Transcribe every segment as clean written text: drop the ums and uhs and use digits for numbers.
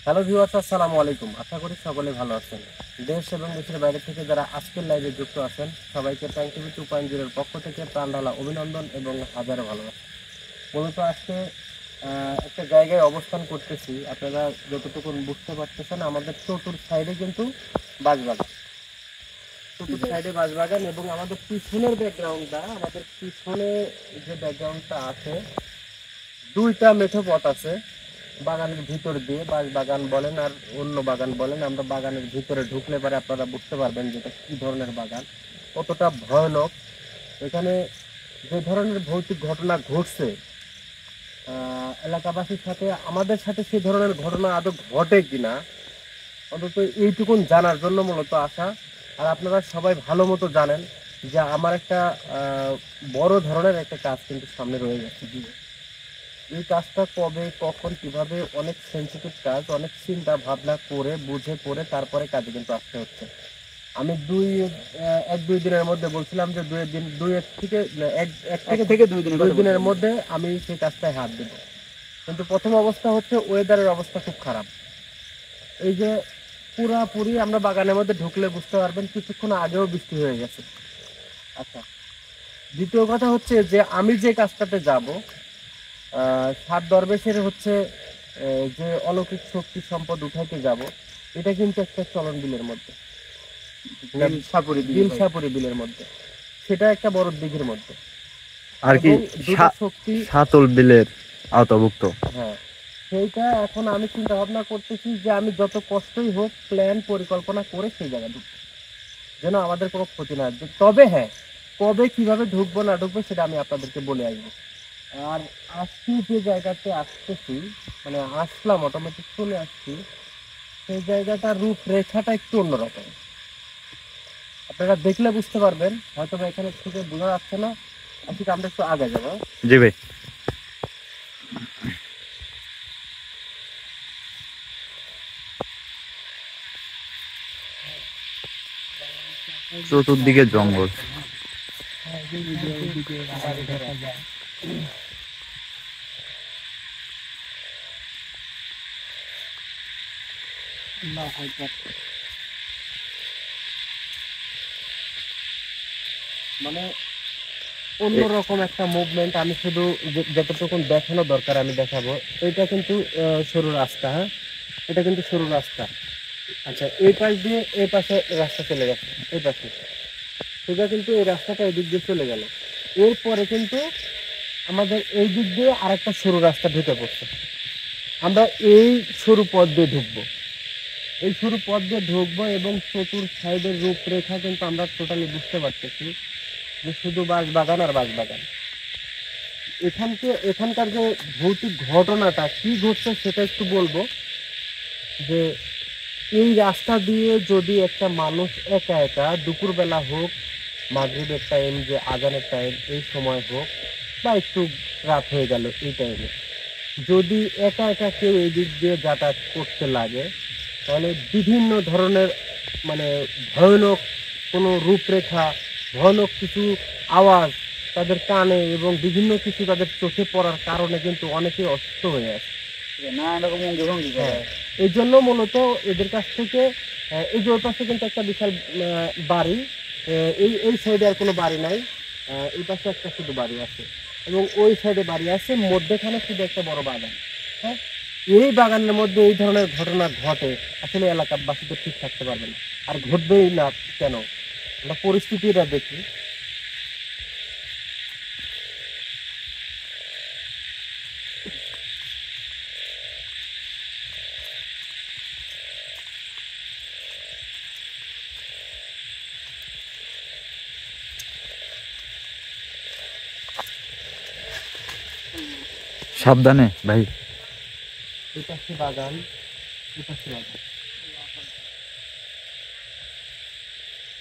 Hello viewers, আসসালামু আলাইকুম। আশা করি সকলে ভালো আছেন। দেশ এবং দেশের বাইরে থেকে যারা আজকের লাইভে যুক্ত আছেন সবাইকে ট্যাঙ্ক টিভি 2.0 এর পক্ষ থেকে প্রাণঢালা অভিনন্দন এবং হাজারো ভালোবাসা। মূলত আজকে একটা জায়গায় অবস্থান করতেছি। আপনারা যতটুকু বুঝতে পারতেছেন আমাদের চতুর সাইডে কিন্তু বাঁশবাগান, চতুর সাইডে বাঁশবাগান এবং আমাদের পিছনের ব্যাকগ্রাউন্ডটা, আমাদের পিছনে যে ব্যাকগ্রাউন্ডটা আছে, দুইটা মেঠো পথ আছে বাগানের ভিতর দিয়ে। বাঁশ বাগান বলেন আর অন্য বাগান বলেন, আমরা বাগানের ভিতরে ঢুকলে পরে আপনারা বুঝতে পারবেন যে এটা কি ধরনের বাগান, কতটা ভয়ানক। এখানে যে ধরনের ভৌতিক ঘটনা ঘটছে, এলাকাবাসীর সাথে আমাদের সাথে সেই ধরনের ঘটনা আদৌ ঘটে কিনা অন্তত এইটুকুন জানার জন্য মূলত আসা। আর আপনারা সবাই ভালো মতো জানেন যে আমার একটা বড় ধরনের একটা কাজ কিন্তু সামনে রয়ে গেছে। এই কাজটা কবে কখন কিভাবে, অনেক সেন্সিটিভ কাজ, অনেক চিন্তা ভাবনা করে বুঝে করে তারপরে কাজে কিন্তু আসতে হচ্ছে। আমি এক দুই দিনের মধ্যে বলছিলাম যে এক থেকে দুই দিনের মধ্যে আমি সেই কাজটায় হাত দেব। কিন্তু প্রথম অবস্থা হচ্ছে ওয়েদারের অবস্থা খুব খারাপ। এই যে পুরাপুরি আমরা বাগানের মধ্যে ঢুকলে বুঝতে পারবেন কিছুক্ষণ আগেও বৃষ্টি হয়ে গেছে। আচ্ছা, দ্বিতীয় কথা হচ্ছে যে আমি যে কাজটাতে যাব, সাত দরবেশের হচ্ছে যে অলৌকিক শক্তি সম্পদ উঠাইতে যাব, এটা কিন্তু একটা চলন বিলের মধ্যে, নীলসাপুরি বিলের মধ্যে, সেটা একটা বড় দিঘির মধ্যে আর কি এবং দুটো শক্তি। সাতল বিলের আওতাভুক্ত। হ্যাঁ, সেইটা এখন আমি চিন্তা ভাবনা করতেছি যে আমি যত কষ্টই হোক প্ল্যান পরিকল্পনা করে সেই জায়গায় ঢুকবো, যেন আমাদের কোনো ক্ষতি না হয়। তবে হ্যাঁ, কবে কিভাবে ঢুকবো না ঢুকবো সেটা আমি আপনাদেরকে বলে আসবো। আর আজকে যে জায়গাতে আসতেছি, মানে আসলাম অটোমেটিক চলে আসছি, সেই জায়গাটার রূপরেখাটা একটু অন্যরকম। আপনারা দেখলে বুঝতে পারবেন, হয়তো বা এখানে থেকে বোঝা যাচ্ছে না। আজকে আমরা একটু আগে যাবো। জি ভাই। চতুর্দিকে জঙ্গল। মানে অন্যরকম একটা মুভমেন্ট। আমি শুধু যতটুকু দেখানো দরকার আমি দেখাবো। এটা কিন্তু সরু রাস্তা, হ্যাঁ, এটা কিন্তু সরু রাস্তা। আচ্ছা, এই পাশ দিয়ে এই পাশে রাস্তা চলে গেছে, এই পাশে সোজা কিন্তু এই রাস্তাটা এই দিক দিয়ে চলে গেল। এরপরে কিন্তু আমাদের এই দিক দিয়ে আরেকটা সরু রাস্তা ঢুকে পড়ছে। আমরা এই সরু পথ দিয়ে ঢুকবো, এই সরু পথ দিয়ে ঢুকবো এবং চতুর সাইডের রূপরেখা কিন্তু আমরা টোটালি বুঝতে পারতেছি যে শুধু বাঁশ বাগান আর বাঁশ বাগান। এখানকার যে ভৌতিক ঘটনাটা কি ঘটছে সেটা একটু বলবো। যে এই রাস্তা দিয়ে যদি একটা মানুষ একা একা দুপুরবেলা হোক, মাগরিবের টাইম, যে আজানের টাইম, এই সময় হোক, বা একটু রাত হয়ে গেল এই টাইমে, যদি একা একা কেউ এই দিক দিয়ে যাতায়াত করতে লাগে, তাহলে বিভিন্ন ধরনের, মানে ভয়ানক কোনো রূপরেখা, ভয়ানক কিছু আওয়াজ তাদের কানে এবং বিভিন্ন কিছু তাদের চোখে পড়ার কারণে কিন্তু অনেকেই অসুস্থ হয়ে আসে। হ্যাঁ, এই জন্য মূলত এদের কাছ থেকে এই যে ওই পাশে কিন্তু একটা বিশাল বাড়ি, এই এই সাইডে আর কোনো বাড়ি নাই, এই পাশে একটা শুধু বাড়ি আছে এবং ওই সাইডে বাড়ি আছে, মধ্যেখানে শুধু একটা বড় বাগান। হ্যাঁ, এই বাগানের মধ্যে এই ধরনের ঘটনা ঘটে, আসলে এলাকাবাসী তো ঠিক থাকতে পারবে না, আর ঘটবেই না কেন? আমরা পরিস্থিতিটা দেখি। সাবধানে ভাই। এই পাশে বাগান, এই পাশে বাগান,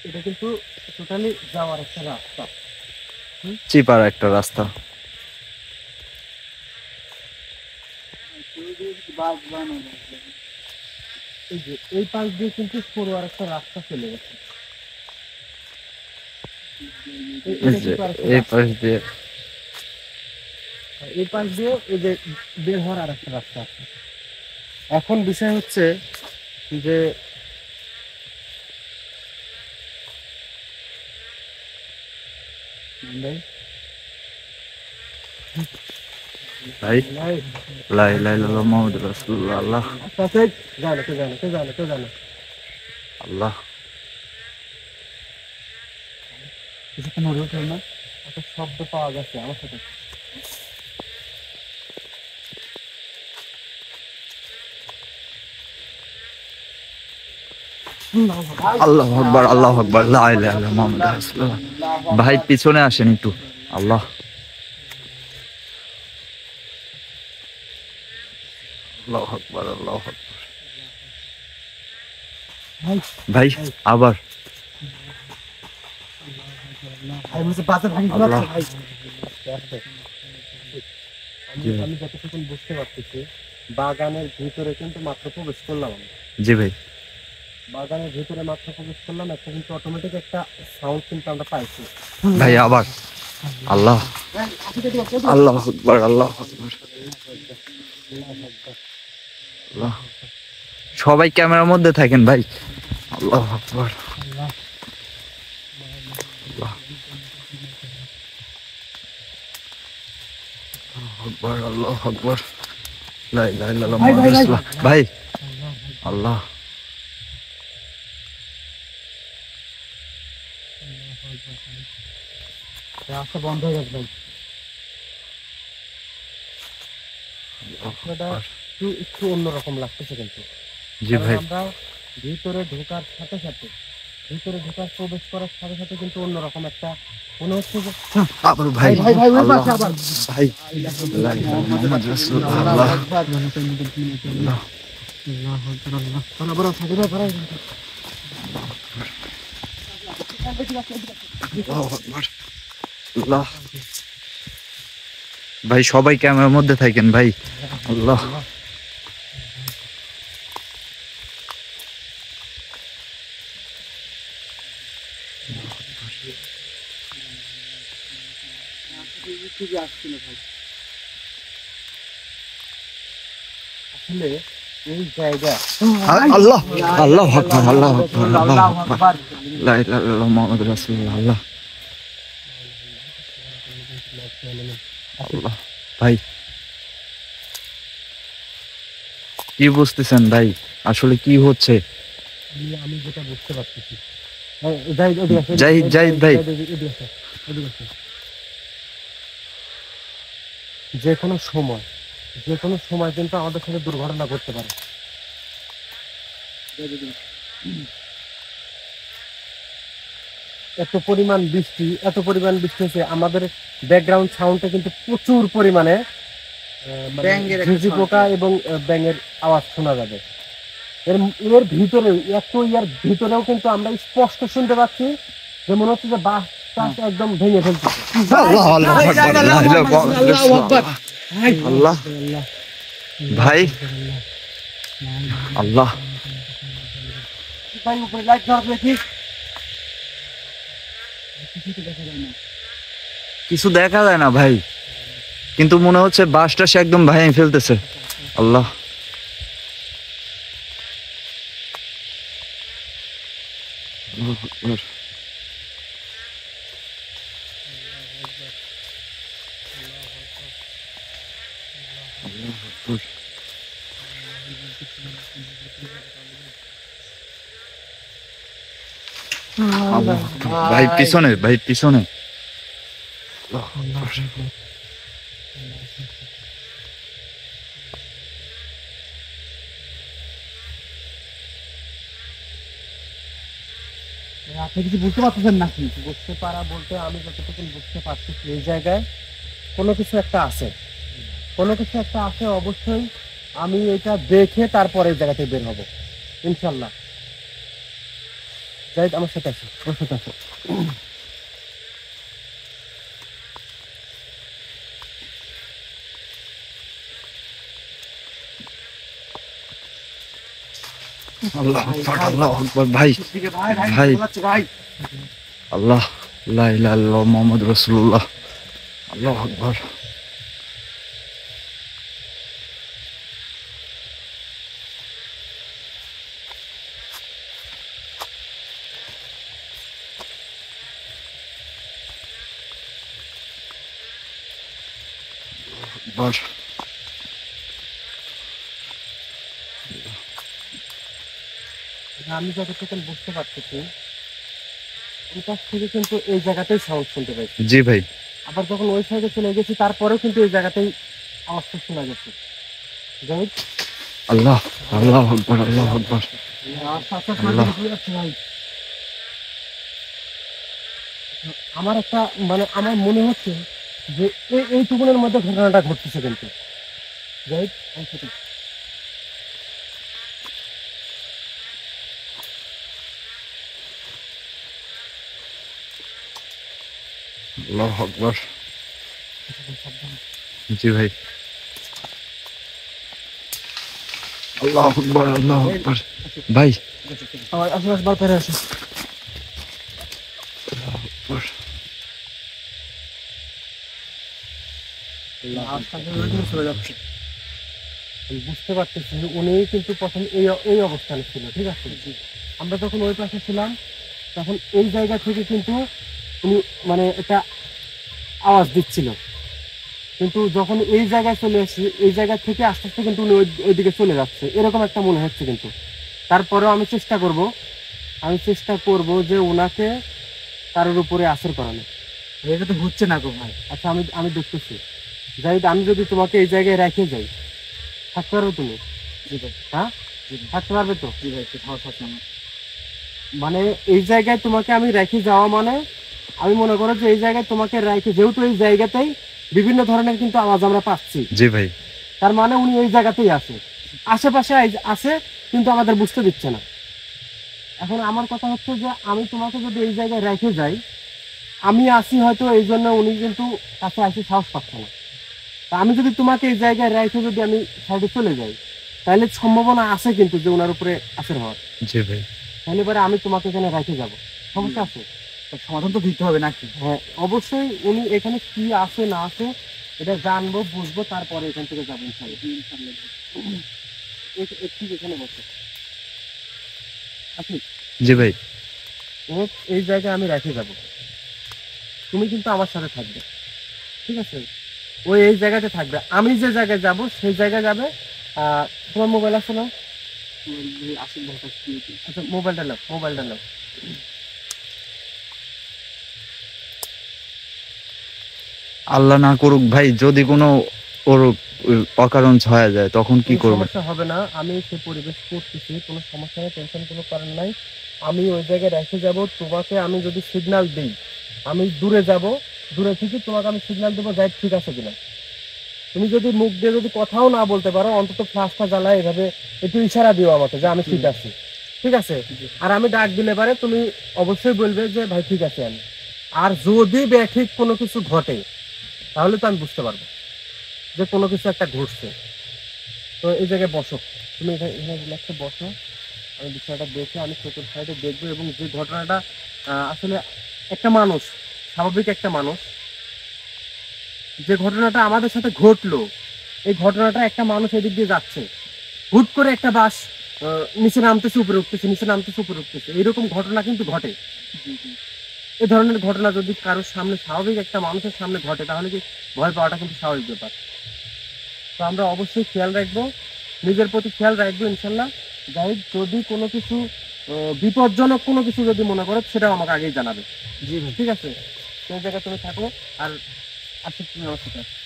এটা কিন্তু টোটালি যাওয়ার একটা রাস্তা। চিপার একটা রাস্তা। এই যে এই পাশ দিয়ে কিন্তু সরু আর একটা রাস্তা চলে গেছে। এই পাশ দিয়ে এই পাশ দিয়ে এই যে বের হওয়ার আর একটা রাস্তা আছে। এখন বিষয় হচ্ছে যে ভাই লা ইলাহা ইল্লাল্লাহ মুহাম্মাদুর রাসূলুল্লাহ। আল্লাহ জানে কে জানে কে জানে কে জানে আল্লাহ কিছুক্ষণ হলো কেন না একটা শব্দ পাওয়া গেছে আমার সাথে। আল্লাহু আকবার আল্লাহু আকবার লা ইলাহা ইল্লাল্লাহ মুহাম্মাদুর রাসূলুল্লাহ। ভাই পিছনে আসেন একটু। আল্লাহ আল্লাহু আকবার আল্লাহু আকবার। ভাই আবার আল্লাহ। আমি যতটুকু বুঝতে পারতেছি বাগানের ভিতরে কিন্তু মাত্র প্রবেশ করলাম আমি। জি ভাই বাগানের ভিতরে মাত্র প্রবেশ করলাম, একটা কিন্তু অটোমেটিক একটা সাউন্ড কিন্তু আমরা পাইছি। ভাই আবার আল্লাহ আল্লাহু আকবার আল্লাহু আকবার আল্লাহ। সবাই ক্যামেরার মধ্যে থাকেন ভাই। আল্লাহু আকবার আল্লাহ আল্লাহু আকবার আল্লাহু আকবার লা ইলাহা ইল্লাল্লাহ মুহাম্মাদুর রাসূলুল্লাহ। ভাই আল্লাহ রাস্তা বন্ধ হয়ে গেছে ভাই। রাস্তাটা একটু অন্যরকম লাগতেছে কিন্তু। জি কারণ ভাই আমরা ভিতরে ঢোকার সাথে সাথে ভিতরে ঢোকার প্রবেশ করার সাথে সাথে কিন্তু অন্যরকম একটা মনে হচ্ছে যে আবার ভাই ভাই ভাই ওই আল্লাহ পাশে আবার ভাই লা ইলাহা ইল্লাল্লাহ মুহাম্মাদুর রাসূলুল্লাহ। আল্লাহ আল্লাহ আল্লাহু আকবার আল্লাহ। ভাই সবাই ক্যামেরার মধ্যে থাকেন ভাই। আল্লাহ আসলে এই জায়গা আল্লাহ আল্লাহু আকবার আল্লাহু আকবার আল্লাহু আকবার লা ইলাহা ইল্লাল্লাহ মুহাম্মাদুর রাসূলুল্লাহ। আল্লাহ আল্লাহ। ভাই কি বুঝতেছেন ভাই, আসলে কি হচ্ছে? আমি যেটা বুঝতে পারতেছি জাহিদ ভাই যে কোনো সময় কিন্তু আমাদের সাথে দুর্ঘটনা ঘটতে পারে। এত পরিমাণ বৃষ্টি হয়েছে, আমাদের ব্যাকগ্রাউন্ড সাউন্ডে কিন্তু প্রচুর পরিমাণে ঝিঁঝি পোকা এবং ব্যাঙের আওয়াজ শোনা যাবে। এর এর ভিতরে ইয়ার ভিতরেও কিন্তু আমরা স্পষ্ট শুনতে পাচ্ছি যে মনে হচ্ছে যে বাস টাস একদম ভেঙে ফেলতেছে। আল্লাহ আল্লাহু আকবার লা ইলাহা ইল্লাল্লাহ আল্লাহ। ভাই আল্লাহ ভাই উপরে লাইট জ্বালা দেখি, কিছু দেখা যায় না ভাই, কিন্তু মনে হচ্ছে বাসটা সে একদম ভেঙে ফেলতেছে। আল্লাহ আল্লাহু আকবার আল্লাহু আকবার। আল্লাহ আকবার। ভাই পিছনে ভাই পিছনে। আল্লাহু আকবার। আপনি কিছু বুঝতে পারতেছেন নাকি? বুঝতে পারা বলতে আমি যতটুকু বুঝতে পারতেছি এই জায়গায় কোনো কিছু একটা আছে, অবশ্যই। আমি এটা দেখে তারপরে এই জায়গা থেকে বের হবো ইনশাল্লাহ। জাহিদ আমার সাথে আছে, ওর সাথে আছে। আল্লাহু আকবার আল্লাহু আকবার। ভাই ভাই আল্লাহ লা ইলাহা ইল্লাল্লাহ মুহাম্মাদুর রাসূলুল্লাহ। আল্লাহু আকবার বল। আমি যতটুকু বুঝতে পারতেছি ওই পাশ থেকে কিন্তু এই জায়গাতেই সাউন্ড শুনতে পাইছি। জি ভাই। আবার যখন ওই সাইডে চলে গেছি তারপরেও কিন্তু এই জায়গাতেই আওয়াজটা শোনা গেছে। যাই হোক, আল্লাহ, আল্লাহ আকবার, আল্লাহ আকবার, আস্তে আস্তে আল্লাহ। মাঝে ঢুকে যাচ্ছে ভাই। আমার একটা মানে আমার মনে হচ্ছে যে এইটুকুনের মধ্যে ঘটনাটা ঘটতেছে কিন্তু। যাই হোক, আমি সেটাই। আল্লাহ আকবার। জি ভাই। আল্লাহ আকবার, আল্লাহ আকবার। ভাই। আসো আসো, বার পেরে আসো। আকবার। চলে যাচ্ছে। আমি বুঝতে পারতেছি যে উনি কিন্তু প্রথম এই এই অবস্থানে ছিল, ঠিক আছে। আমরা যখন ওই পাশে ছিলাম তখন এই জায়গা থেকে কিন্তু উনি মানে একটা আওয়াজ দিচ্ছিল, কিন্তু যখন এই জায়গায় চলে আসি এই জায়গা থেকে আস্তে আস্তে কিন্তু উনি ওইদিকে চলে যাচ্ছে এরকম একটা মনে হচ্ছে। কিন্তু তারপরেও আমি চেষ্টা করব যে ওনাকে কারোর উপরে আসর করানো। এটা তো হচ্ছে না গো ভাই। আচ্ছা, আমি আমি দেখতেছি। যাই হোক, আমি যদি তোমাকে এই জায়গায় রেখে যাই থাকতে পারবে তুমি? জি ভাই। হ্যাঁ, থাকতে পারবে তো? জি ভাই, সাহস আছে আমার। মানে এই জায়গায় তোমাকে আমি রেখে যাওয়া মানে আমি মনে করো যে এই জায়গায় তোমাকে রেখে, যেহেতু এই জায়গাতেই বিভিন্ন ধরনের কিন্তু আওয়াজ আমরা পাচ্ছি, জি ভাই। তার মানে উনি এই জায়গাতেই আছে, আশেপাশে আছে, কিন্তু আমাদের বুঝতে দিচ্ছে না। এখন আমার কথা হচ্ছে যে আমি তোমাকে যদি এই জায়গায় রেখে যাই, আমি আসি হয়তো এই জন্য উনি কিন্তু কাছে আসে সাহস পাচ্ছে না। তা আমি যদি তোমাকে এই জায়গায় রেখে যদি আমি সাইডে চলে যাই, তাহলে সম্ভাবনা আছে কিন্তু যে ওনার উপরে আসর হওয়ার। জি ভাই। তাহলে পরে আমি তোমাকে এখানে রেখে যাব, সমস্যা আছে? সমাধান তো দিতে হবে নাকি? হ্যাঁ, অবশ্যই। উনি এখানে কি আছে না আছে এটা জানবো, বুঝবো, তারপরে এখান থেকে যাবো ইনশাআল্লাহ। একটু এখানে বসো। আপনি জি ভাই। এই জায়গায় আমি রেখে যাব, তুমি কিন্তু আমার সাথে থাকবে, ঠিক আছে? ওই এই জায়গাতে থাকবে, আমি যে জায়গায় যাব সেই জায়গায় যাবে। তোমার মোবাইল আছে না? আচ্ছা, মোবাইলটা নাও। আল্লাহ না করুক ভাই, যদি কোনো ওর অকারণ ছয়া যায় তখন কি কোনো করবে? সমস্যা হবে না, আমি সে পরিবেশ করতেছি, কোনো সমস্যা নেই, টেনশন কোনো কারণ নাই। আমি ওই জায়গায় রেখে যাব, তোমাকে আমি যদি সিগন্যাল দিই, আমি দূরে যাব, দূরে থেকে তোমাকে আমি সিগন্যাল দেবো যাই ঠিক আছে কিনা। তুমি যদি মুখ দিয়ে যদি কথাও না বলতে পারো, অন্তত ফ্লাশটা জ্বালায় এভাবে একটু ইশারা দিও আমাকে যে আমি ঠিক আছি, ঠিক আছে? আর আমি ডাক দিলে পারে তুমি অবশ্যই বলবে যে ভাই ঠিক আছে আমি। আর যদি ব্যাঠিক কোনো কিছু ঘটে তাহলে তো আমি বুঝতে পারবো যে কোনো কিছু একটা ঘটছে। তো এই জায়গায় বসো, তুমি এখানে এখানে রিল্যাক্সে বসো। আমি বিষয়টা দেখে আমি চতুর সাইডে দেখবো, এবং যে ঘটনাটা আসলে একটা মানুষ, স্বাভাবিক একটা মানুষ, যে ঘটনাটা আমাদের সাথে ঘটলো, এই ঘটনাটা একটা মানুষ এদিক দিয়ে যাচ্ছে, হুট করে একটা বাস নিচে নামতেছে উপরে উঠতেছে, নিচে নামতেছে উপরে উঠতেছে, এরকম ঘটনা কিন্তু ঘটে। এই ধরনের ঘটনা যদি কারোর সামনে, স্বাভাবিক একটা মানুষের সামনে ঘটে, তাহলে কি ভয় পাওয়াটা কিন্তু স্বাভাবিক ব্যাপার। তো আমরা অবশ্যই খেয়াল রাখবো, নিজের প্রতি খেয়াল রাখবো ইনশাল্লাহ। যাই হোক, যদি কোনো কিছু বিপজ্জনক কোনো কিছু যদি মনে করো সেটাও আমাকে আগেই জানাবে। জি ভাই, ঠিক আছে? সেই জায়গায় তুমি থাকো। আর আচ্ছা, তুমি আমার সাথে আসো।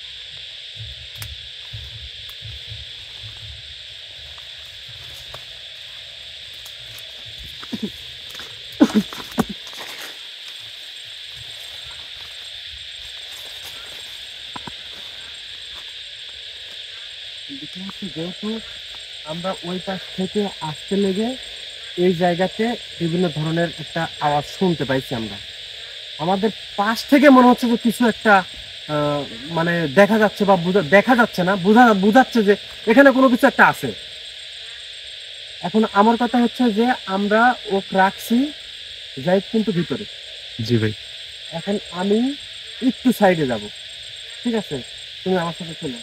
যেহেতু আমরা ওই পাশ থেকে আসতে লেগে এই জায়গাতে বিভিন্ন ধরনের একটা আওয়াজ শুনতে পাইছি আমরা, আমাদের পাশ থেকে মনে হচ্ছে যে কিছু একটা মানে দেখা যাচ্ছে, বা দেখা যাচ্ছে না, বুঝাচ্ছে যে এখানে কোনো কিছু একটা আছে। এখন আমার কথা হচ্ছে যে আমরা ওক রাখছি যাই কিন্তু ভিতরে। জি ভাই। এখন আমি একটু সাইডে যাব, ঠিক আছে? তুমি আমার সাথে চলো।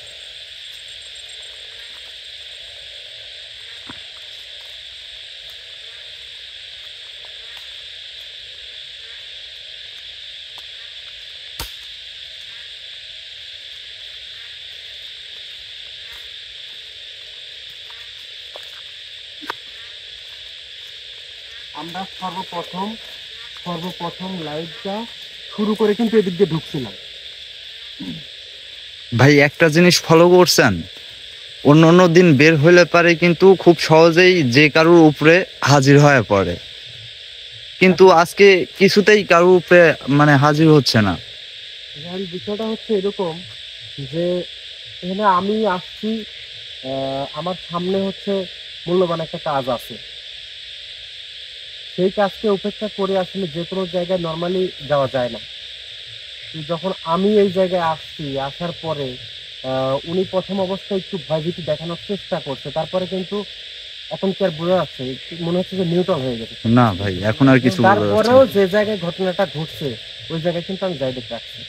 আমরা সর্বপ্রথম লাইটটা শুরু করে কিন্তু এদিক দিয়ে ঢুকছিলাম। ভাই একটা জিনিস ফলো করছেন, অন্য অন্য দিন বের হইলে পারে কিন্তু খুব সহজেই যে কারোর উপরে হাজির হয়ে পড়ে, কিন্তু আজকে কিছুতেই কারোর উপরে মানে হাজির হচ্ছে না। এখন বিষয়টা হচ্ছে এরকম যে এখানে আমি আসছি, আমার সামনে হচ্ছে মূল্যবান একটা কাজ আছে। সেই কাজকে উপেক্ষা করে আসলে যে কোনো জায়গায় নর্মালি যাওয়া যায় না। যখন আমি এই জায়গায় আসছি, আসার পরে উনি প্রথম অবস্থায় একটু ভয়ভীতি দেখানোর চেষ্টা করছে, তারপরে কিন্তু এখন কি আর বোঝা যাচ্ছে, মনে হচ্ছে যে নিউট্রাল হয়ে গেছে না ভাই, এখন আর কিছু বোঝা যাচ্ছে তারপরেও না। যে জায়গায় ঘটনাটা ঘটছে ওই জায়গায় কিন্তু আমি যাই দেখতে রাখছি।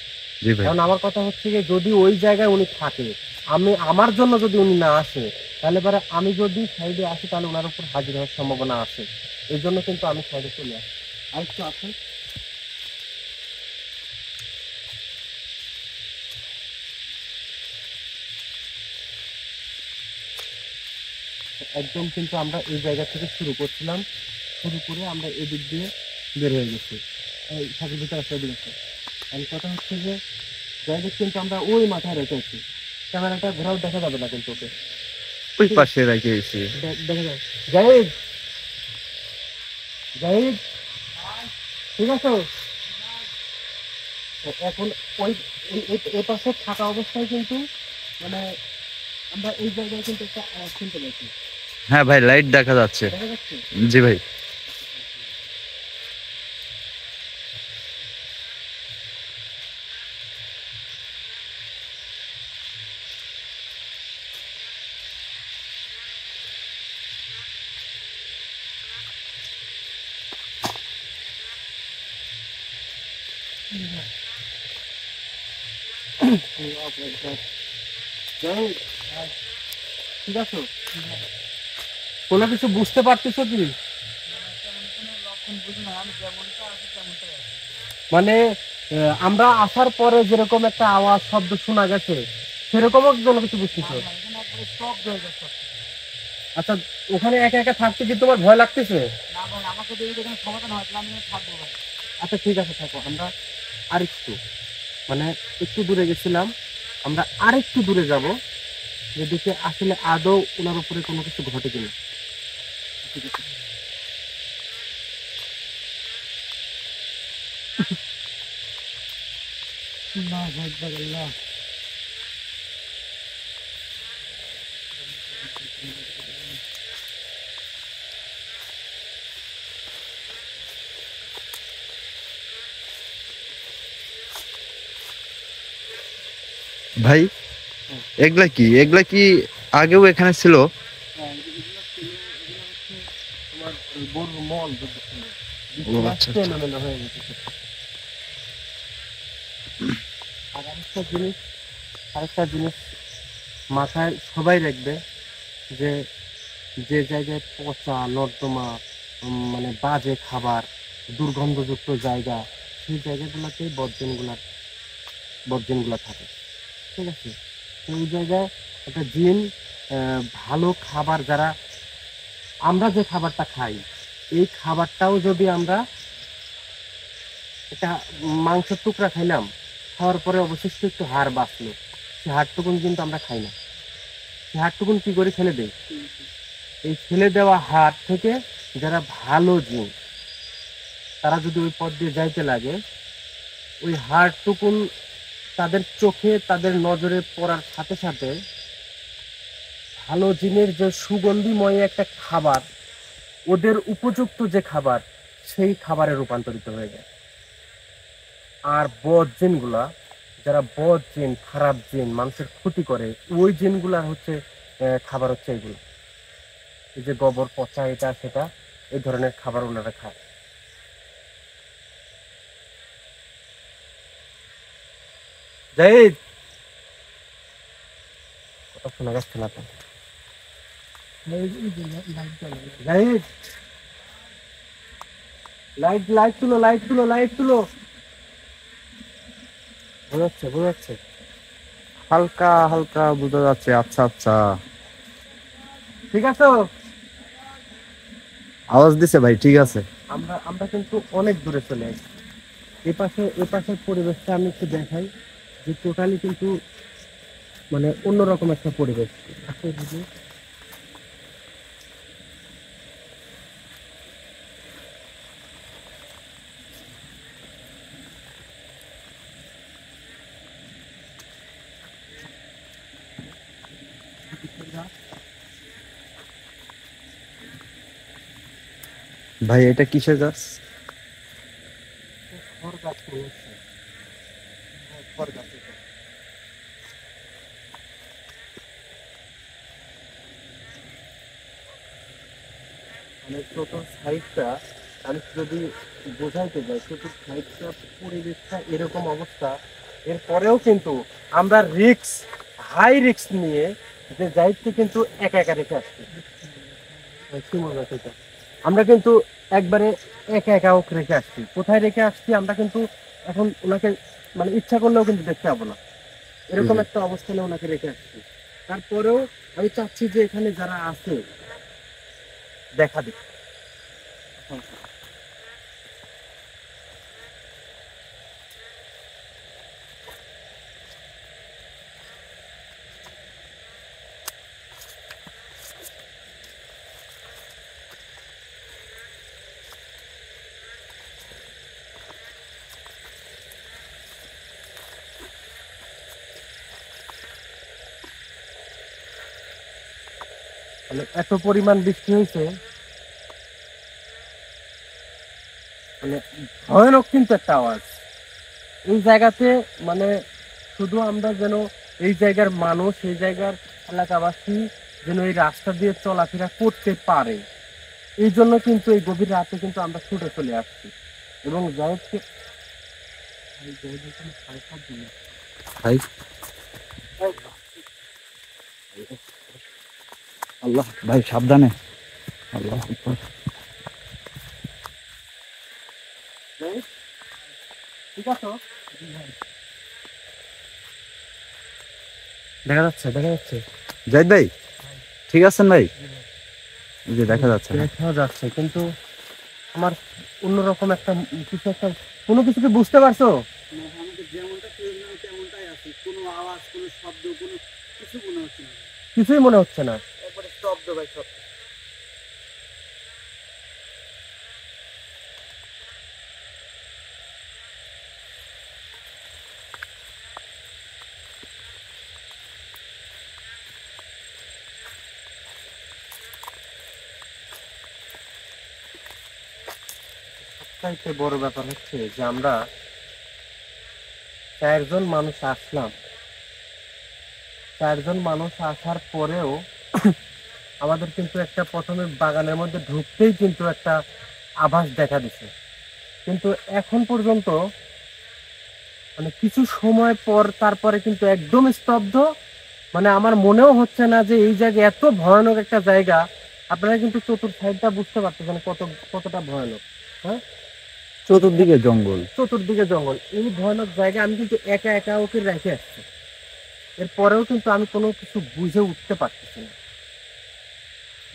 জি ভাই। কারণ আমার কথা হচ্ছে যে যদি ওই জায়গায় উনি থাকে, আমার জন্য যদি উনি না আসে, তাহলে পরে আমি যদি সাইডে আসি তাহলে ওনার উপর হাজির হওয়ার সম্ভাবনা আছে। এই জন্য কিন্তু আমি সাইডে চলে আসি। আরেকটু আছে, একদম কিন্তু আমরা এই জায়গা থেকে শুরু করছিলাম, শুরু করে আমরা এদিক দিয়ে বের হয়ে গেছি। এই থাকের ভিতরে একটা এদিক আছে। আর কথা হচ্ছে যে জায়গা কিন্তু আমরা ওই মাথায় রেখেছি, ক্যামেরাটা ঘোরাও দেখা যাবে না কিন্তু ওকে। ওই ঠিক আছে, পাশে রেখেছি। দেখা যাবে। জাহিদ, জাহিদ, ঠিক আছে। এখন ওই এ পাশে থাকা অবস্থায় কিন্তু মানে আমরা এই জায়গায় কিন্তু একটা আওয়াজ শুনতে পাচ্ছি। হ্যাঁ ভাই, লাইট দেখা যাচ্ছে। দেখা যাচ্ছে? জি ভাই। জাহিদ, ঠিক আছে? কোনো কিছু বুঝতে পারতেছো কি? মানে আমরা আসার পরে যেরকম একটা আওয়াজ শব্দ শোনা গেছে, সেরকমও কোনো কিছু বুঝতেছো? আচ্ছা, ওখানে একা একা থাকতে কি তোমার ভয় লাগতেছে? আচ্ছা ঠিক আছে, থাকো। আমরা আরেকটু মানে একটু দূরে গেছিলাম, আমরা আরেকটু দূরে যাব, যে দেখে আসলে আদৌ ওনার উপরে কোনো কিছু ঘটে কিনা। ঠিক আছে। আল্লাহু আকবার, আল্লাহ। ভাই এগুলা কি আগেও এখানে ছিল? হ্যাঁ, এগুলো ছিল, এগুলো হচ্ছে তোমার ওই গরুর মল যদি ছিল, ও বৃষ্টি আচ্ছা আসছে, আচ্ছা। এলোমেলো হয়ে গেছে সব। আর আরেকটা জিনিস মাথায় সবাই রাখবে, যে যে জায়গায় পচা নর্দমা, মানে বাজে খাবার, দুর্গন্ধযুক্ত জায়গা, সেই জায়গাগুলোতেই বর্জ্যনগুলা থাকে। ঠিক আছে? তো ওই জায়গায় একটা জিন, ভালো খাবার, যারা আমরা যে খাবারটা খাই, এই খাবারটাও যদি আমরা একটা মাংসের টুকরা খাইলাম, খাওয়ার পরে অবশিষ্ট একটু হাড় বাঁচলো, সে হাড়টুকুন কিন্তু আমরা খাই না, সে হাড়টুকুন কি করে ফেলে দেই। এই ফেলে দেওয়া হাড় থেকে যারা ভালো জিন, তারা যদি ওই পথ দিয়ে যাইতে লাগে, ওই হাড়টুকুন তাদের চোখে, তাদের নজরে পড়ার সাথে সাথে ভালো জিনের যে সুগন্ধিময় একটা খাবার, ওদের উপযুক্ত যে খাবার, সেই খাবারে রূপান্তরিত হয়ে যায়। আর বদ জিনগুলা, যারা বদ জিন, খারাপ জিন, মানুষের ক্ষতি করে, ওই জিনগুলার হচ্ছে খাবার হচ্ছে এগুলো, এই যে গোবর পচা এটা সেটা, এই ধরনের খাবার ওনারা খায়। জাহিদ, কথা শোনা যাচ্ছে না তো। জাহিদ, লাইট লাইট তুলো, লাইট তুলো, লাইট তুলো। বোঝাচ্ছে, বোঝাচ্ছে। হালকা হালকা বোঝা যাচ্ছে। আচ্ছা আচ্ছা। ঠিক আছে। আওয়াজ দিছে ভাই, ঠিক আছে। আমরা আমরা কিন্তু অনেক দূরে চলে আসছি। এ পাশের পরিবেশটা আমি একটু দেখাই, যে টোটালি কিন্তু মানে অন্যরকম একটা পরিবেশ। আসো দিদি। ভাই এটা কিসের গাছ? খড় গাছ রয়েছে। হ্যাঁ, খড় গাছ এটা। মানে টোটাল সাইডটা আমি যদি বোঝাইতে যাই, টোটাল সাইডটা পরিবেশটা এরকম অবস্থা। এরপরেও কিন্তু আমরা হাই রিক্স নিয়ে যে দায়িত্ব কিন্তু একা একা রেখে আসছি। কি মনে হচ্ছে এটা? আমরা কিন্তু একবারে একা একা ওকে রেখে আসছি। কোথায় রেখে আসছি আমরা কিন্তু এখন ওনাকে মানে ইচ্ছা করলেও কিন্তু দেখতে পাবো না, এরকম একটা অবস্থানে ওনাকে রেখে আসছি। তারপরেও আমি চাচ্ছি যে এখানে যারা আছে দেখা দিক। মানে এত পরিমাণ বৃষ্টি হয়েছে, মানে ভয়ানক কিন্তু একটা আওয়াজ এই জায়গাতে। মানে শুধু আমরা যেন এই জায়গার মানুষ, এই জায়গার এলাকাবাসী যেন এই রাস্তা দিয়ে চলাফেরা করতে পারে, এই জন্য কিন্তু এই গভীর রাতে কিন্তু আমরা ছুটে চলে আসছি। এবং জাহেদকে ভাই আল্লাহ, ভাই সাবধানে। আল্লাহ আকবার। ঠিক আছে, দেখা যাচ্ছে দেখা যাচ্ছে। জাহিদ ভাই ঠিক আছেন ভাই? এই যে দেখা যাচ্ছে। দেখা যাচ্ছে কিন্তু আমার অন্যরকম একটা কিছু একটা, কোনো কিছু কি বুঝতে পারছো? আমাদের যেমনটা ফিল হয় তেমনটাই আছে, কোনো আওয়াজ কোনো শব্দ কোনো কিছু মনে হচ্ছে না। কিছুই মনে হচ্ছে না। একবারে স্তব্ধ ভাই সব। সবচাইতে বড় ব্যাপার হচ্ছে যে আমরা 4 জন মানুষ আসলাম, 4 জন মানুষ আসার পরেও আমাদের কিন্তু একটা প্রথমে বাগানের মধ্যে ঢুকতেই কিন্তু একটা আভাস দেখা দিছে। কিন্তু এখন পর্যন্ত মানে কিছু সময় পর তারপরে কিন্তু একদম স্তব্ধ। মানে আমার মনেও হচ্ছে না যে এই জায়গা এত ভয়ানক একটা জায়গা। আপনারা কিন্তু চতুর্থ সাইডটা বুঝতে পারতেছেন কতটা ভয়ানক। হ্যাঁ, চতুর্দিকে জঙ্গল। চতুর্দিকে জঙ্গল, এই ভয়ানক জায়গা আমি কিন্তু একা একা ওকে রেখে আসছি। এরপরেও কিন্তু আমি কোনো কিছু বুঝে উঠতে পারতেছি না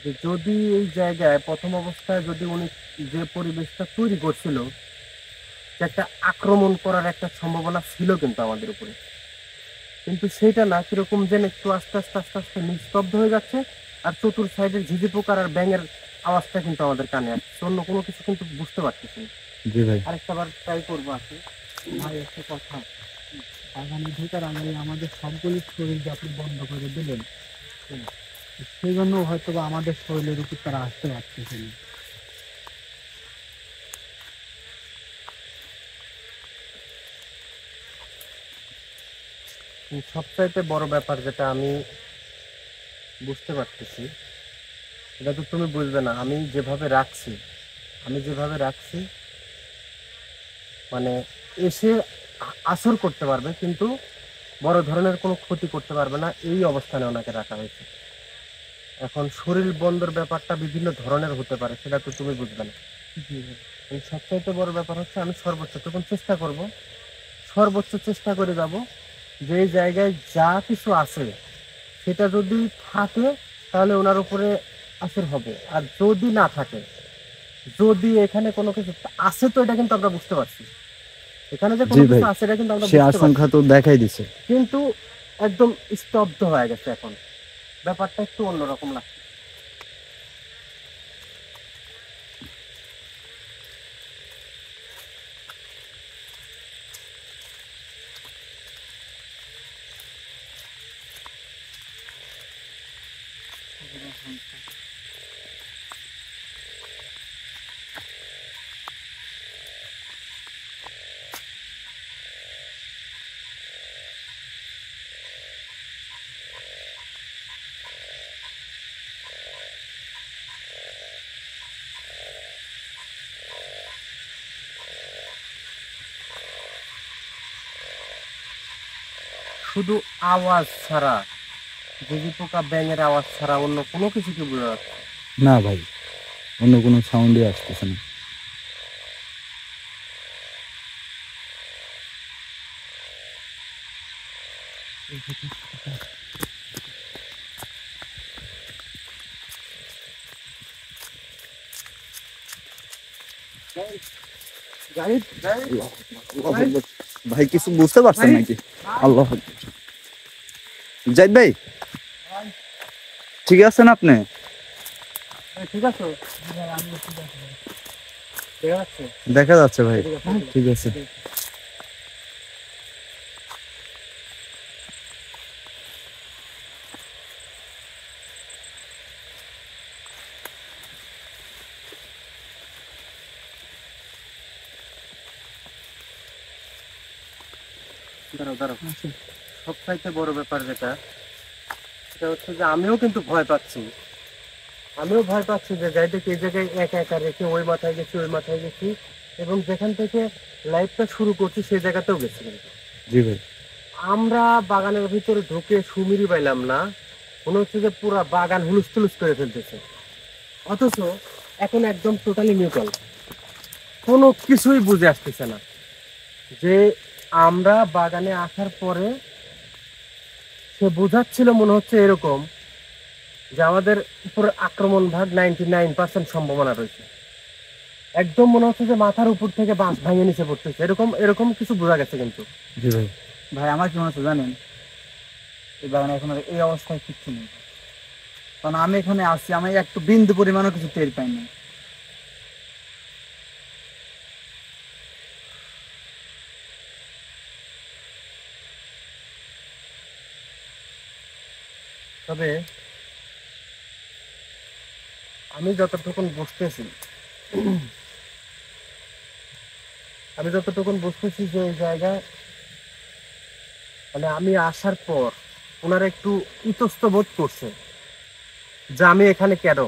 যে যদি এই জায়গায় প্রথম অবস্থায় যদি উনি যে পরিবেশটা তৈরি করছিল, যে একটা আক্রমণ করার একটা সম্ভাবনা ছিল কিন্তু আমাদের উপরে, কিন্তু সেটা না, কিরকম যেন একটু আস্তে আস্তে আস্তে আস্তে নিস্তব্ধ হয়ে যাচ্ছে। আর চতুর সাইডের ঝিঝি পোকার আর ব্যাঙের আওয়াজটা কিন্তু আমাদের কানে আসছে, অন্য কোনো কিছু কিন্তু বুঝতে পারতেছি না। জি ভাই। আরেকটা বার ট্রাই করবো আছে। ভাই একটা কথা, বাগানে ঢোকার আগে আমাদের সবগুলো শরীর যে আপনি বন্ধ করে দিলেন, সেই জন্য হয়তো বা আমাদের শরীরের উপর তারা আসতে পারতেছে না। সবচাইতে বড় ব্যাপার যেটা আমি বুঝতে পারতেছি, এটা তো তুমি বুঝবে না, আমি যেভাবে রাখছি মানে এসে আসর করতে পারবে কিন্তু বড় ধরনের কোনো ক্ষতি করতে পারবে না, এই অবস্থানে ওনাকে রাখা হয়েছে। এখন শরীর বন্ধর ব্যাপারটা বিভিন্ন ধরনের হতে পারে, সেটা তো তুমি বুঝবে না। এই সবচাইতে বড় ব্যাপার হচ্ছে আমি সর্বোচ্চ চেষ্টা করে যাব যে এই জায়গায় যা কিছু আছে সেটা যদি থাকে তাহলে ওনার উপরে আসর হবে, আর যদি না থাকে, যদি এখানে কোনো কিছু আছে তো এটা কিন্তু আমরা বুঝতে পারছি, এখানে যে জি কোনো কিছু ভাই, আছে এটা কিন্তু আমরা সে বুঝতে আশঙ্কা পারছি, তো দেখাই দিছে। কিন্তু একদম স্তব্ধ হয়ে গেছে এখন, ব্যাপারটা একটু অন্যরকম লাগছে। শুধু আওয়াজ ছাড়া, ঝিঁঝি পোকা ব্যাঙের আওয়াজ ছাড়া অন্য কোনো কিছু কি বোঝা যাচ্ছে না। না ভাই, অন্য কোনো সাউন্ডই আসতেছে না। ভাই কিছু বুঝতে পারছেন নাকি? আল্লাহ জাহিদ ভাই, ঠিক আছেন আপনি? ঠিক আছে, দেখা যাচ্ছে। দেখা যাচ্ছে ভাই, ঠিক আছে। দাঁড়াও দাঁড়াও, সবচাইতে বড় ব্যাপার যেটা, সেটা হচ্ছে যে আমিও কিন্তু ভয় পাচ্ছি, আমিও ভয় পাচ্ছি যে যাইতে এই জায়গায় একা একা রেখে ওই মাথায় গেছি ওই মাথায় গেছি, এবং যেখান থেকে লাইফটা শুরু করছি সেই জায়গাতেও গেছি কিন্তু জি ভাই, আমরা বাগানের ভিতরে ঢুকে সুমিরি পাইলাম না, মনে হচ্ছে যে পুরা বাগান হুলুস তুলুস করে ফেলতেছে, অথচ এখন একদম টোটালি নিউট্রাল, কোনো কিছুই বুঝে আসতেছে না যে আমরা বাগানে আসার পরে সে বোঝাচ্ছিল মনে হচ্ছে এরকম যে আমাদের উপরে আক্রমণ ভাগ 99% সম্ভাবনা রয়েছে, একদম মনে হচ্ছে যে মাথার উপর থেকে বাঁশ ভাঙে নিচে পড়তেছে, এরকম এরকম কিছু বোঝা গেছে কিন্তু। জি ভাই। ভাই আমার কি মনে হচ্ছে জানেন, এই বাগানে এখন আর এই অবস্থায় কিচ্ছু নেই, কারণ আমি এখানে আসছি, আমি একটু বিন্দু পরিমাণও কিছু টের পাইনি। তবে আমি যতটুকুন বুঝতেছি, আমি যতটুকুন বুঝতেছি যে এই জায়গায় মানে আমি আসার পর ওনারা একটু ইতস্ত বোধ করছে যে আমি এখানে কেন,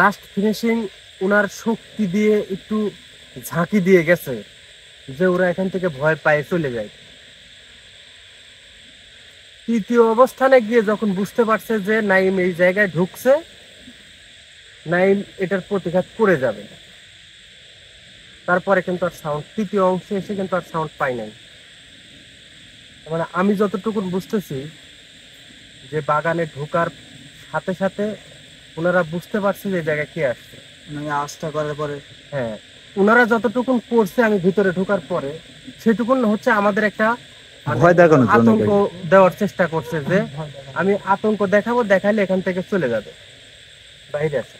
লাস্ট ফিনিশিং ওনার শক্তি দিয়ে একটু ঝাঁকি দিয়ে গেছে যে ওরা এখান থেকে ভয় পায়ে চলে যায়। তৃতীয় অবস্থানে গিয়ে যখন বুঝতে পারছে যে নাইম এই জায়গায় ঢুকছে, নাইম এটার প্রতিঘাত করে যাবে, তারপরে কিন্তু আর সাউন্ড, তৃতীয় অংশে এসে কিন্তু আর সাউন্ড পাই নাই। মানে আমি যতটুকু বুঝতেছি যে বাগানে ঢোকার সাথে সাথে ওনারা বুঝতে পারছে যে এই জায়গায় কে আসছে, মানে আশটা করার পরে হ্যাঁ ওনারা যতটুকুন করছে আমি ভিতরে ঢোকার পরে সেটুকুন হচ্ছে আমাদের একটা মানে ভয় দেখানোর জন্য আতঙ্ক ভাই। দেওয়ার চেষ্টা করছে যে আমি আতঙ্ক দেখাবো, দেখাইলে এখান থেকে চলে যাবে, বাইরে আছে।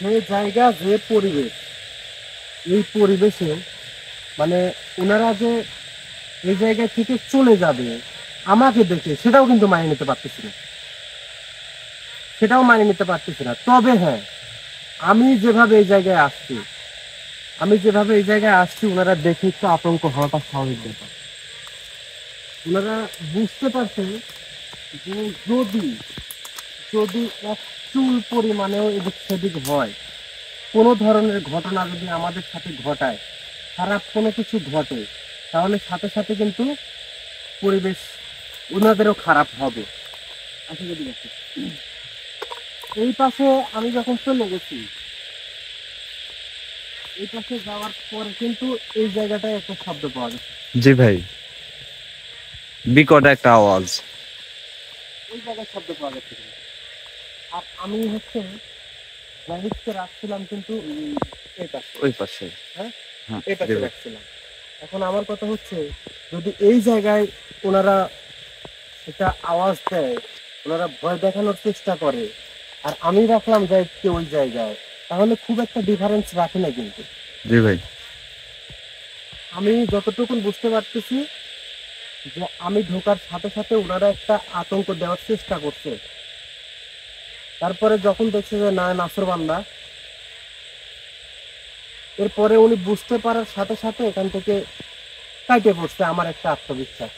যে জায়গা যে পরিবেশ, এই পরিবেশে মানে ওনারা যে এই জায়গা থেকে চলে যাবে আমাকে দেখে, সেটাও কিন্তু মানিয়ে নিতে পারতেছি না, সেটাও মানিয়ে নিতে পারতেছি না। তবে হ্যাঁ, আমি যেভাবে এই জায়গায় আসছি, আমি যেভাবে এই জায়গায় আসছি ওনারা দেখে একটু আতঙ্ক হওয়াটা স্বাভাবিক ব্যাপার। ওনারা বুঝতে পারছে যে যদি যদি এক চুল পরিমাণেও এদিক সেদিক হয়, কোনো ধরনের ঘটনা যদি আমাদের সাথে ঘটায়, খারাপ কোনো কিছু ঘটে, তাহলে সাথে সাথে কিন্তু পরিবেশ ওনাদেরও খারাপ হবে। আচ্ছা ঠিক আছে। এই পাশে আমি যখন চলে গেছি, এই পাশে যাওয়ার পরে কিন্তু এই জায়গাটায় একটা শব্দ পাওয়া গেছে। জি ভাই, বিকট একটা আওয়াজ। ওই জায়গায় শব্দ পাওয়া গেছে কিন্তু। আর আমি হচ্ছে জাহিদকে রাখছিলাম কিন্তু এই পাশে, ওই পাশে। হ্যাঁ হ্যাঁ এই জি পাশে ভাই। রাখছিলাম। এখন আমার কথা হচ্ছে, যদি এই জায়গায় ওনারা একটা আওয়াজ দেয়, ওনারা ভয় দেখানোর চেষ্টা করে, আর আমি রাখলাম জাহিদকে ওই জায়গায়, তাহলে খুব একটা ডিফারেন্স রাখে না কিন্তু। জি ভাই। আমি যতটুকু বুঝতে পারতেছি যে আমি ঢোকার সাথে সাথে ওনারা একটা আতঙ্ক দেওয়ার চেষ্টা করছে। তারপরে যখন দেখছে যে না নাসরবান্দা, এরপরে উনি বুঝতে পারার সাথে সাথে এখান থেকে কাইটে পড়ছে আমার একটা আত্মবিশ্বাস।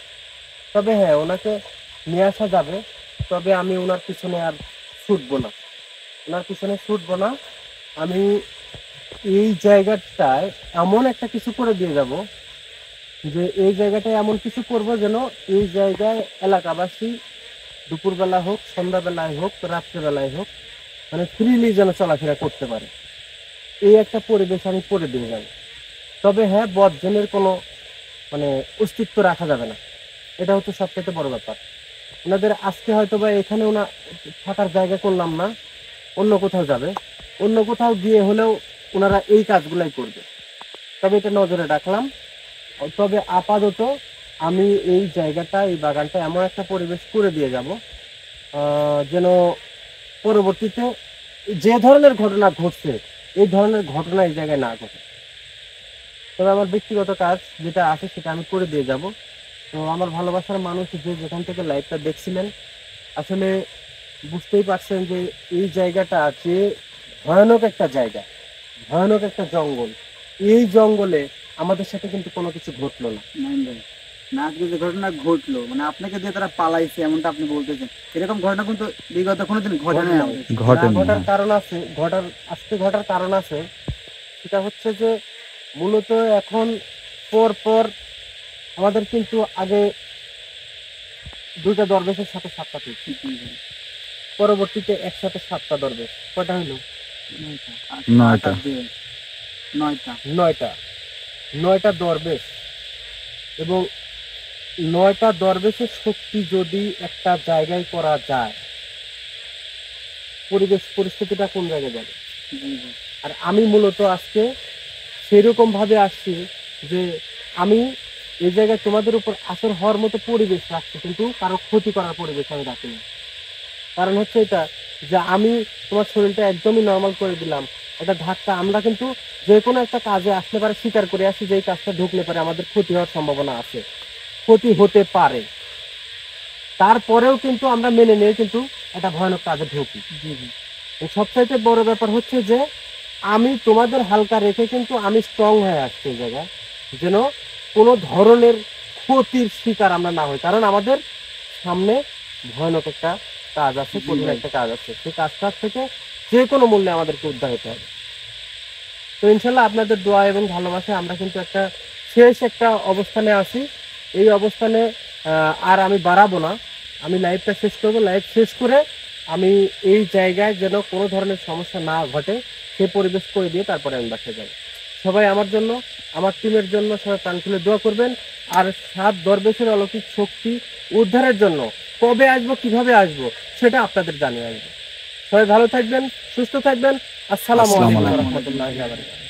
তবে হ্যাঁ, ওনাকে নিয়ে আসা যাবে, তবে আমি ওনার পিছনে আর ছুটবো না, ওনার পিছনে ছুটবো না। আমি এই জায়গাটায় এমন একটা কিছু করে দিয়ে যাব, যে এই জায়গাটায় এমন কিছু করব যেন এই জায়গায় এলাকাবাসী দুপুরবেলা হোক, সন্ধ্যাবেলায় হোক, রাত্রেবেলায় হোক, মানে ফ্রিলি যেন চলাফেরা করতে পারে, এই একটা পরিবেশ আমি করে দিয়ে যাব। তবে হ্যাঁ, বদজনের কোনো মানে অস্তিত্ব রাখা যাবে না, এটা হচ্ছে সবচেয়ে বড় ব্যাপার। ওনাদের আজকে হয়তো বা এখানে ওনা থাকার জায়গা করলাম না, অন্য কোথাও যাবে, অন্য কোথাও গিয়ে হলেও ওনারা এই কাজগুলাই করবে, তবে এটা নজরে রাখলাম। তবে আপাতত আমি এই জায়গাটা, এই বাগানটা এমন একটা পরিবেশ করে দিয়ে যাব যেন পরবর্তীতে যে ধরনের ঘটনা ঘটছে, এই ধরনের ঘটনা এই জায়গায় না ঘটে। তবে আমার ব্যক্তিগত কাজ যেটা আছে সেটা আমি করে দিয়ে যাব। তো আমার ভালোবাসার মানুষ যে যেখান থেকে লাইভটা দেখছিলেন, আসলে বুঝতেই পারছেন যে এই জায়গাটা যে ভয়ানক একটা জায়গা, ভয়ানক একটা জঙ্গল। এই জঙ্গলে আমাদের সাথে কিন্তু কোনো কিছু ঘটলো না। নাইম ভাই, না আজকে যে ঘটনা ঘটলো, মানে আপনাকে দিয়ে তারা পালাইছে এমনটা আপনি বলতেছেন, এরকম ঘটনা কিন্তু বিগত কোনোদিন ঘটে নাই আমাদের। ঘটেনি, ঘটার হ্যাঁ। কারণ আছে, আজকে ঘটার কারণ আছে। সেটা হচ্ছে যে মূলত এখন পর পর আমাদের কিন্তু আগে দুইটা দরবেশের সাথে সাতটা পেয়েছি, পরবর্তীতে একসাথে সাতটা দরবেশ। কয়টা হইলো? নয়টা। নয়টা। নয়টা। নয়টা দরবেশ, এবং নয়টা দরবেশের শক্তি যদি একটা জায়গায় করা যায়, পরিবেশ পরিস্থিতিটা কোন জায়গায় যাবে? আর আমি মূলত আজকে সেরকম ভাবে আসছি যে আমি এই জায়গায় তোমাদের উপর আসর হওয়ার মতো পরিবেশ রাখছি, কিন্তু কারো ক্ষতি করার পরিবেশ আমি রাখিনি। কারণ হচ্ছে এটা যে আমি তোমার শরীরটা একদমই নর্মাল করে দিলাম, একটা ধাক্কা। আমরা কিন্তু যে কোনো একটা কাজে আসতে পারে স্বীকার করে আসি যে এই কাজটা ঢুকলে পারে আমাদের ক্ষতি হওয়ার সম্ভাবনা আছে, ক্ষতি হতে পারে, তারপরেও কিন্তু আমরা মেনে নিয়ে কিন্তু একটা ভয়ানক কাজে ঢুকি। সবচাইতে বড় ব্যাপার হচ্ছে যে আমি তোমাদের হালকা রেখে কিন্তু আমি স্ট্রং হয়ে আসছি এই জায়গায়, যেন কোনো ধরনের ক্ষতির শিকার আমরা না হই। কারণ আমাদের সামনে ভয়ানক একটা কাজ আছে, কঠিন একটা কাজ আছে, সেই কাজটা থেকে যে কোনো মূল্যে আমাদেরকে উদ্ধার হতে হবে। তো ইনশাল্লাহ আপনাদের দোয়া এবং ভালোবাসায় আমরা কিন্তু একটা শেষ একটা অবস্থানে আছি। এই অবস্থানে আর আমি বাড়াবো না, আমি লাইভটা শেষ করবো। লাইভ শেষ করে আমি এই জায়গায় যেন কোনো ধরনের সমস্যা না ঘটে সে পরিবেশ করে দিয়ে তারপরে আমি বাসায় যাবো। সবাই আমার জন্য, আমার টিমের জন্য সবাই প্রাণ খুলে দোয়া করবেন। আর সাত দরবেশের অলৌকিক শক্তি উদ্ধারের জন্য কবে আসবো, কিভাবে আসবো, সেটা আপনাদের জানিয়ে আসবো। সবাই ভালো থাকবেন, সুস্থ থাকবেন। আসসালামু আসসালামু আলাইকুম আলাইকুম। রহমতুল্লাহ।